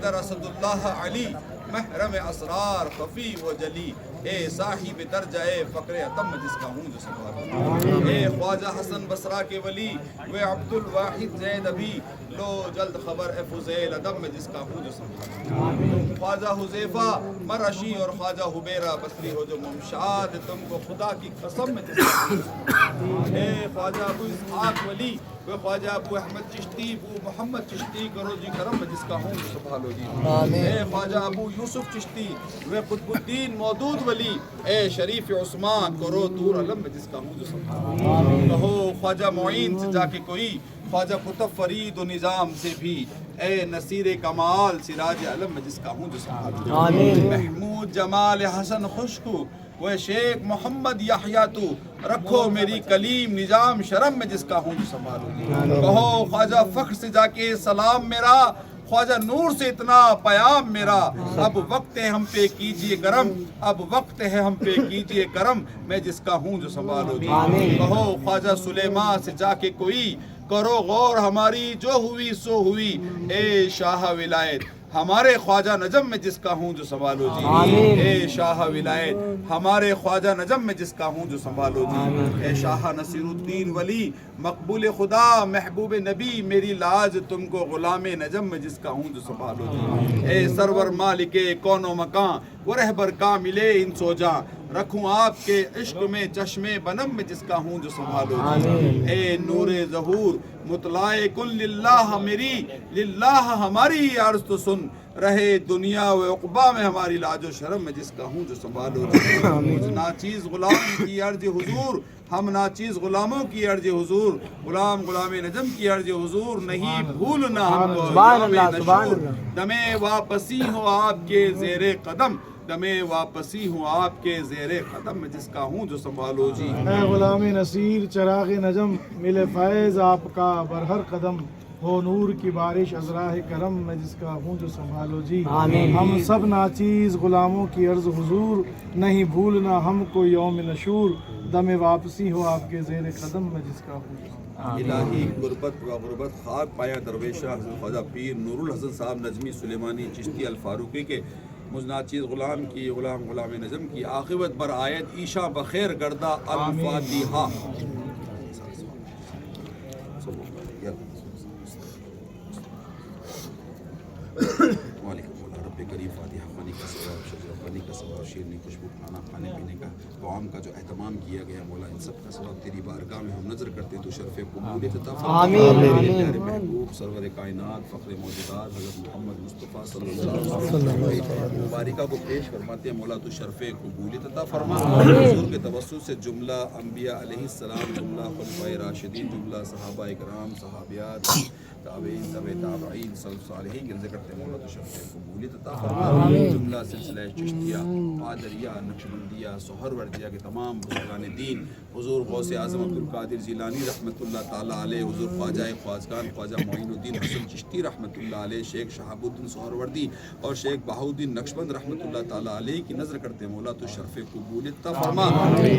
حیدر اسد اللہ علی محرم اسرار خفی و جلی، اے صاحب درجہ فقر اتم جس کا ہوں جو سنبھالو، اے خواجہ حسن بصرہ کے ولی و عبد الواحد زید ابھی، لو جلد خبر اے فضیل ادم میں جس کا ہوں جو سنبھالو، خواجہ حذیفہ مرشی اور خواجہ حبیرہ بصری ہو جو ممشاد تم کو خدا کی قسم میں جس کا ہوں جو سنبھالو، اے خواجہ ابو اسحاق ولی و خواجہ ابو احمد چشتی ابو محمد چشتی کرو جی کرم میں جس کا ہوں جو سنبھالو جی، اے خواجہ ابو یوسف چشتی و قطب الدین مودود ولی، اے شریف عثمان کرو دور علم میں جس کا ہوں جو سنبھالو، کہو خواجہ معین سے جا کے کوئی، خواجہ قطب فرید و نظام سے بھی، اے نصیر کمال سراج علم میں جس کا ہوں جو سنبھالو، محمود جمال حسن خشکو وہ شیخ محمد یحییٰ تو رکھو میری کلیم نظام شرم میں جس کا ہوں جو سنبھالو، کہو خواجہ فخر سے جا کے سلام میرا، خواجہ نور سے اتنا پیام میرا، اب وقت ہے ہم پہ کیجئے کرم، اب وقت ہے ہم پہ کیجئے کرم میں جس کا ہوں جو سنبھالو جی، کہو خواجہ سلیمان سے جا کے کوئی، کرو غور ہماری جو ہوئی سو ہوئی، اے شاہ ولایت ہمارے خواجہ نجم میں جس کا ہوں جو سنبھالو جی، اے شاہ ولایت ہمارے خواجہ نجم میں جس کا ہوں جو سنبھالو جی، اے شاہ نصیر الدین ولی مقبول خدا محبوب نبی میری لاج تم کو غلام نجم میں جس کا ہوں جو سنبھالو جی، اے سرور مالک کون و مکان وہ رہبر کامل ان سو جاں، رکھوں آپ کے عشق میں چشم بنم میں جس کا ہوں جو سنبھالو جی، اے نور ظہور مطلع کن للہ میری، للہ ہماری عرض تو سن، رہے دنیا و عقبہ میں ہماری لاج و شرم میں جس کا ہوں جو سنبھالو جی، ناچیز غلام کی عرض حضور، ہم ناچیز غلاموں کی عرض حضور، غلام غلام نجم کی عرض حضور، نہیں بھولنا ہم کو یوم نشور، دمِ واپسی ہو آپ کے زیر قدم، دمِ واپسی ہوں آپ کے زیر قدم میں جس کا ہوں جو سنبھالو جی، اے غلام نصیر چراغ نجم ملے فیض آپ کا بر ہر قدم، ہو نور کی بارش از راہ کرم میں جس کا ہوں جو سنبھالو جی، ہم سب ناچیز غلاموں کی عرض حضور، نہیں بھولنا ہم کو یوم نشور، دم واپسی ہو آپ کے زیر قدم میں جس کا ہوں جو سنبھالو جی۔ الہی غربت و غربت خاک پایا درویشہ حضرت خواجہ پیر نور الحسن صاحب نجمی سلیمانی چشتی الفاروقی کے مجھ ناچیز غلام کی غلام غلام نجم کی عاقبت بر آیت ایشا بخیر گردہ الفاتحہ۔ وعلیکم مولا رب کریم فاتحہ خوانی کا ثواب شجرہ خوانی کا ثواب شیرنی خوشبو کھانا کھانے پینے کا طعام کا جو اہتمام کیا گیا مولا ان سب کا ثواب تیری بارگاہ میں ہم نظر کرتے ہیں تو شرف قبولیت عطا فرما، پیارے محبوب سرور کائنات فخر موجودات حضرت محمد مصطفیٰ صلی اللہ علیہ وسلم مبارکہ کو پیش فرماتے ہیں مولا تو شرف قبولیت عطا فرما، حضور کے توسط سے جملہ انبیاء علیہ السلام، جملہ خلفائے راشدین، جملہ صحابہ اکرام صحابیات تابعین تبع تابعین صالحین کے ذکر کرتے ہیں مولا تو شرف قبولیت عطا فرما، جملہ سلسلہ چشتیہ قادریہ نقشبندیہ سہروردیہ کے تمام بزرگان دین، حضور غوث اعظم عبد القادر جیلانی رحمۃ اللہ تعالیٰ علیہ، حضور خواجہ خواجگان خواجہ معین الدین حسن چشتی رحمۃ اللہ علیہ، شیخ شہاب الدین سہروردی اور شیخ بہاؤدین نقشبند رحمۃ اللہ تعالیٰ علیہ کی نظر کرتے ہیں مولا تو شرف قبولیت عطا فرما،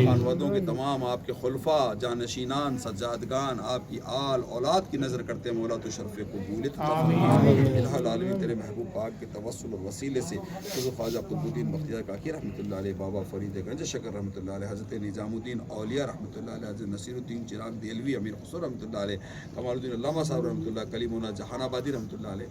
خانوادوں کے تمام آپ کے خلفاء جانشینان سجادگان آپ کی آل اولاد کی نظر کرتے ہیں مولا تو شرف قبولیت عطا فرما، الہ العالمین تیرے محبوب پاک کے توسل اور وسیلے سے حضرت خواجہ قطب الدین بختیار کاکی رحمۃ اللہ علیہ، بابا فرید گنج شکر رحمۃ اللہ علیہ، حضرت نظام الدین اولیاء رحمۃ اللہ علیہ، حضرت نصیر الدین چراغ دہلوی امیر خسرو رحمۃ اللہ علیہ، کمال الدین علامہ صاحب رحمۃ اللہ، کلیمونا جہان آبادی رحمۃ اللہ علیہ،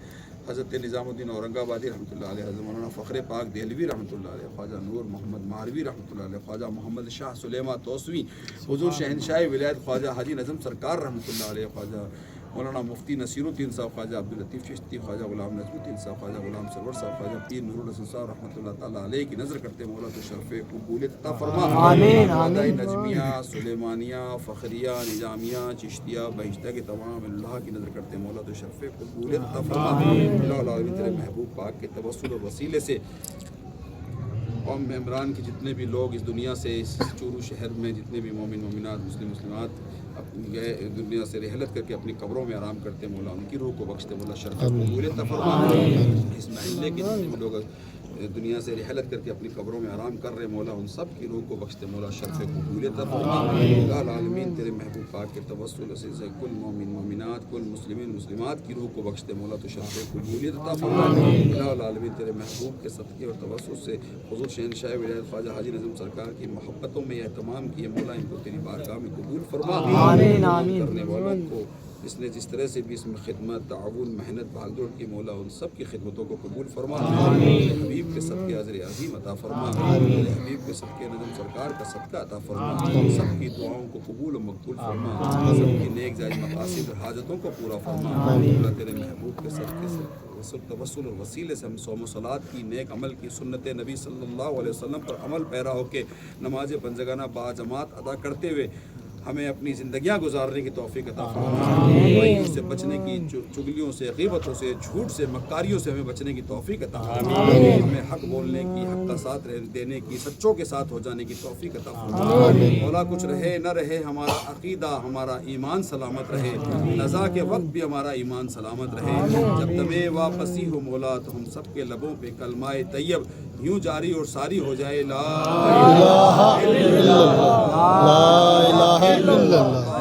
حضرت نظام الدین اورنگ آبادی رحمۃ اللہ علیہ، حضرت مولانا فخر پاک دہلوی رحمۃ اللہ علیہ، خواجہ نور محمد مہروی رحمۃ اللہ علیہ، خواجہ محمد شاہ سلیمہ توسوی، حضور شہنشاہ ولایت خواجہ حاجی نظم سرکار رحمۃ اللہ علیہ، خواجہ مولانا مفتی نصیر الدین صاحب، خواجہ عبداللطیف چشتی، خواجہ غلام نجم الدین صاحب، خواجہ غلام سرور صاحب، خواجہ پیر نور الحسن صاحب رحمۃ اللہ تعالیٰ علیہ کی نظر کرتے مولا تو شرف قبولیت عطا فرما، خواجہ نجمیہ سلیمانیہ فخریہ نظامیہ چشتیہ بہشتہ کے تمام اللہ کی نظر کرتے مولا تو شرف قبولیت عطا فرما، الہ العالمین تیرے محبوب پاک کے توسل اور وسیلے سے قوم ممبران کے جتنے بھی لوگ اس دنیا سے اس چورو شہر میں جتنے بھی مومن مومنات مسلم مسلمات گئے دنیا سے رحلت کر کے اپنی قبروں میں آرام کرتے مولا ان کی روح کو بخشتے مولا شرف قبولیت عطا فرما، اس محلے کے جتنے بھی لوگ دنیا سے رحلت کر کے اپنی قبروں میں آرام کر رہے مولا ان سب کی روح کو بخشتے مولا شرف قبولیت عطا فرما الہ العالمین تیرے محبوب پاک کے توسل سے کل مومن مومنات کل مسلمین مسلمات کی روح کو بخشتے مولا تو شرف قبولیت عطا فرما الہ العالمین تیرے محبوب کے صدقے اور توسل سے حضور شہنشاہ ولایت خواجہ حاجی نظم سرکار کی محبتوں میں اہتمام کیے مولا ان کو تیری بارگاہ میں قبول فرما آمین آمین کرنے والوں کو اس نے جس طرح سے بھی اس میں خدمت تعاون محنت بھاگ دوڑ کی مولا ان سب کی خدمتوں کو قبول فرما میرے حبیب کے صدقے حضر عظیم عطا فرما میرے حبیب کے صدقے نظم سرکار کا صدقہ عطا فرما سب کی دعاؤں کو قبول و مقبول فرما سب کی نیک جائز مقاصد اور حاجتوں کو پورا فرما اللہ تیرے محبوب کے صدقے سے توسل اور وسیلے سے ہم صوم و صلات کی نیک عمل کی سنت نبی صلی اللہ علیہ وسلم پر عمل پیرا ہو کے نماز بنزگانہ باجماعت ادا کرتے ہوئے ہمیں اپنی زندگیاں گزارنے کی توفیق عطا فرما برائیوں سے بچنے کی چگلیوں سے غیبتوں سے جھوٹ سے مکاریوں سے ہمیں بچنے کی توفیق عطا فرما ہمیں حق بولنے کی حق کا ساتھ دینے کی سچوں کے ساتھ ہو جانے کی توفیق عطا فرما مولا کچھ رہے نہ رہے ہمارا عقیدہ ہمارا ایمان سلامت رہے نزا کے وقت بھی ہمارا ایمان سلامت رہے جب تمہیں واپسی ہو مولا تو ہم سب کے لبوں پہ کلمہ طیب یوں جاری اور ساری ہو جائے لا الہ الا اللہ لا الہ الا اللہ